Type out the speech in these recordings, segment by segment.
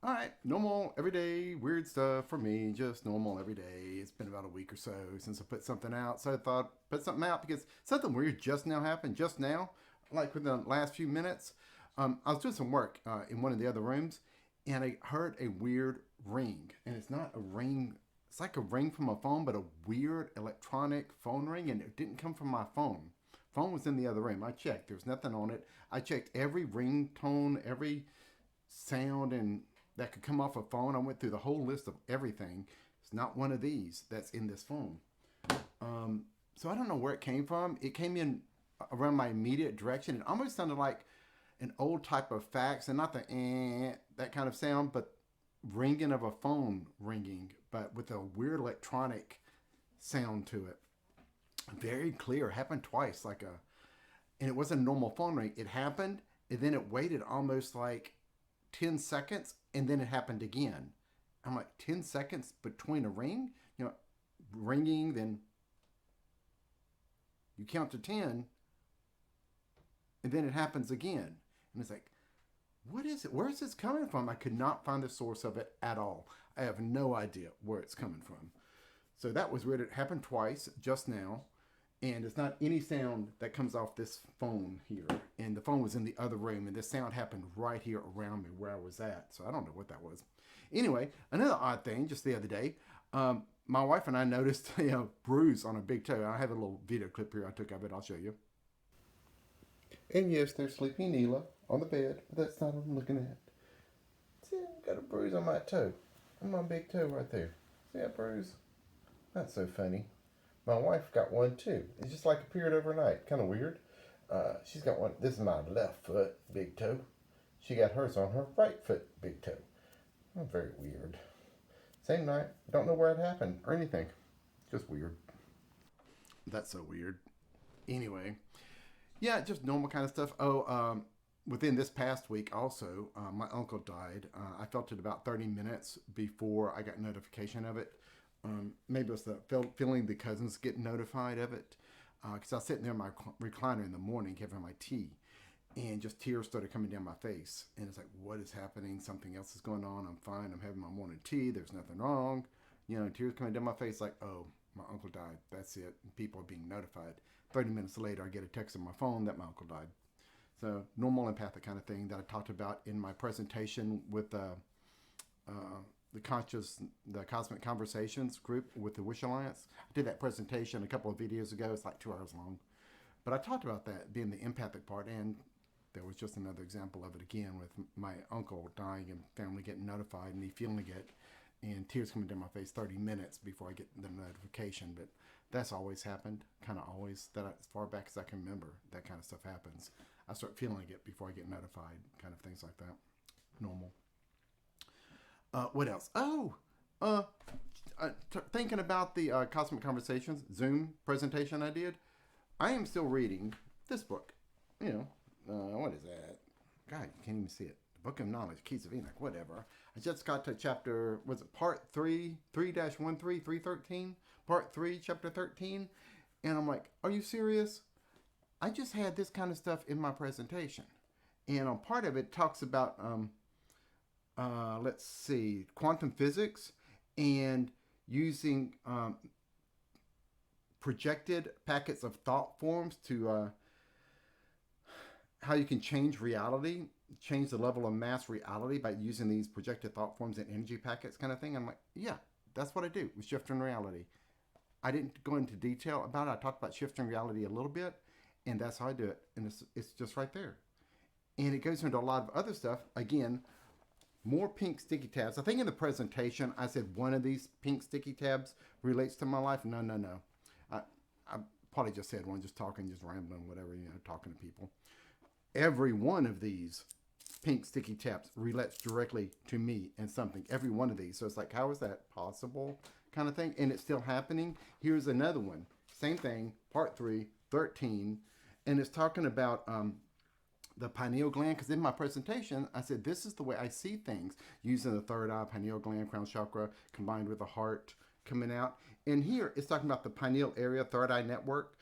All right, normal, everyday, weird stuff for me. Just normal, everyday. It's been about a week or so since I put something out, so I thought put something out because something weird just now happened. Just now, like within the last few minutes, I was doing some work in one of the other rooms, and I heard a weird ring, and it's not a ring. It's like a ring from a phone, but a weird electronic phone ring, and it didn't come from my phone. Phone was in the other room. I checked. There was nothing on it. I checked every ringtone, every sound and that could come off a phone. I went through the whole list of everything. It's not one of these that's in this phone. So I don't know where it came from. It came in around my immediate direction. It almost sounded like an old type of fax, and not the that kind of sound, but ringing of a phone ringing, but with a weird electronic sound to it. Very clear. Happened twice, and it wasn't a normal phone ring. It happened, and then it waited almost like 10 seconds, and then it happened again. I'm like, 10 seconds between a ring? Ringing, then you count to 10, and then it happens again. And it's like, what is it? Where is this coming from? I could not find the source of it at all. I have no idea where it's coming from. So that was weird. It happened twice just now. And it's not any sound that comes off this phone here. And the phone was in the other room, and this sound happened right here around me where I was at. So I don't know what that was. Anyway, another odd thing just the other day, my wife and I noticed a bruise on a big toe. I have a little video clip here I took of it. I'll show you. And yes, there's sleeping Neela on the bed, but that's not what I'm looking at. See, I've got a bruise on my toe. On my big toe right there. See that bruise? That's so funny. My wife got one too. It's just like appeared overnight. Kind of weird. She's got one. This is my left foot, big toe. She got hers on her right foot, big toe. Very weird. Same night. Don't know where it happened or anything. Just weird. That's so weird. Anyway, yeah, just normal kind of stuff. Within this past week also, my uncle died. I felt it about 30 minutes before I got notification of it. Maybe it was the feeling the cousins get notified of it. Because I was sitting there in my recliner in the morning having my tea, and just tears started coming down my face. And it's like, what is happening? Something else is going on. I'm fine. I'm having my morning tea. There's nothing wrong. Tears coming down my face like, oh, my uncle died. That's it. And people are being notified. 30 minutes later, I get a text on my phone that my uncle died. So normal empathic kind of thing that I talked about in my presentation with the Cosmic Conversations group with the Wish Alliance. I did that presentation a couple of videos ago. It's like 2 hours long. But I talked about that being the empathic part, and there was just another example of it again with my uncle dying and family getting notified and me feeling it and tears coming down my face 30 minutes before I get the notification. But that's always happened, kind of always, that as far back as I can remember, that kind of stuff happens. I start feeling it before I get notified, kind of things like that. Normal. What else? Thinking about the Cosmic Conversations Zoom presentation I did, I am still reading this book. What is that? God, you can't even see it. The Book of Knowledge, Keys of Enoch, whatever. I just got to chapter, was it part 3, 3-13, 313? Part 3, chapter 13. And I'm like, are you serious? I just had this kind of stuff in my presentation. And on part of it talks about let's see, quantum physics and using projected packets of thought forms to how you can change reality, change the level of mass reality by using these projected thought forms and energy packets kind of thing. I'm like, yeah, that's what I do with shifting reality. I didn't go into detail about it. I talked about shifting reality a little bit, and that's how I do it. And it's just right there. And it goes into a lot of other stuff. Again, more pink sticky tabs. I think in the presentation I said one of these pink sticky tabs relates to my life. No. I probably just said one, just talking, just rambling, whatever, talking to people. Every one of these pink sticky tabs relates directly to me and something. Every one of these. So it's like, how is that possible? Kind of thing. And it's still happening. Here's another one. Same thing. Part 3, 13. And it's talking about the pineal gland, because in my presentation I said this is the way I see things using the third eye, pineal gland, crown chakra combined with the heart coming out. And here it's talking about the pineal area, third eye network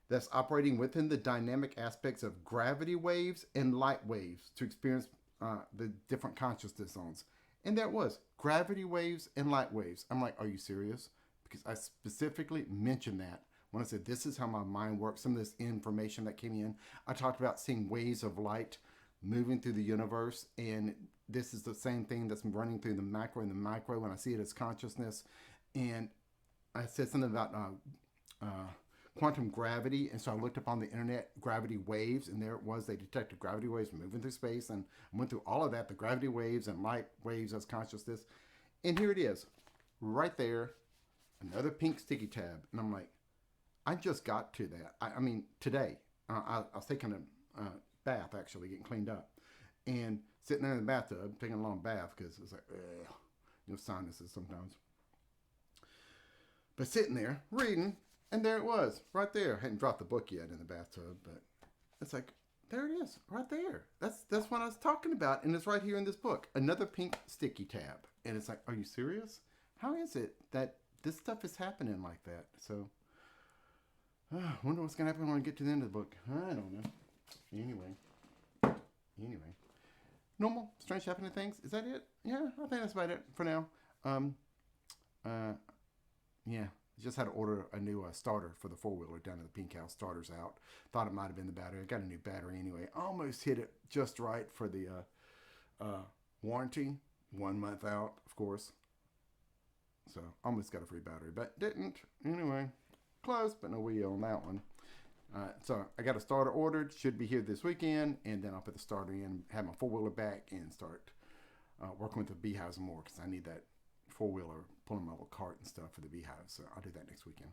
that's operating within the dynamic aspects of gravity waves and light waves to experience the different consciousness zones. And there it was, gravity waves and light waves. I'm like, are you serious? Because I specifically mentioned that when I said, this is how my mind works. Some of this information that came in, I talked about seeing waves of light moving through the universe. And this is the same thing that's running through the macro and the micro when I see it as consciousness. And I said something about quantum gravity, and so I looked up on the internet gravity waves, and there it was. They detected gravity waves moving through space, and I went through all of that, the gravity waves and light waves as consciousness. And here it is, right there, another pink sticky tab. And I'm like, I just got to that. I mean, today, I was taking a bath, actually, getting cleaned up, and sitting there in the bathtub, taking a long bath, because it was like, sinuses sometimes. But sitting there, reading, and there it was, right there. I hadn't dropped the book yet in the bathtub, but it's like, there it is, right there. That's what I was talking about, and it's right here in this book. Another pink sticky tab. And it's like, are you serious? How is it that this stuff is happening like that? So, I wonder what's going to happen when I get to the end of the book. I don't know. Anyway. Normal, strange happening things. Is that it? Yeah, I think that's about it for now. Yeah. Just had to order a new starter for the four-wheeler down at the Pink House. Starter's out. Thought it might have been the battery. I got a new battery anyway. Almost hit it just right for the warranty. 1 month out, of course. So almost got a free battery, but didn't. Anyway, close, but no wheel on that one. So I got a starter ordered. Should be here this weekend, and then I'll put the starter in, have my four-wheeler back, and start working with the beehives more, because I need that four-wheeler pulling my little cart and stuff for the beehives. So I'll do that next weekend.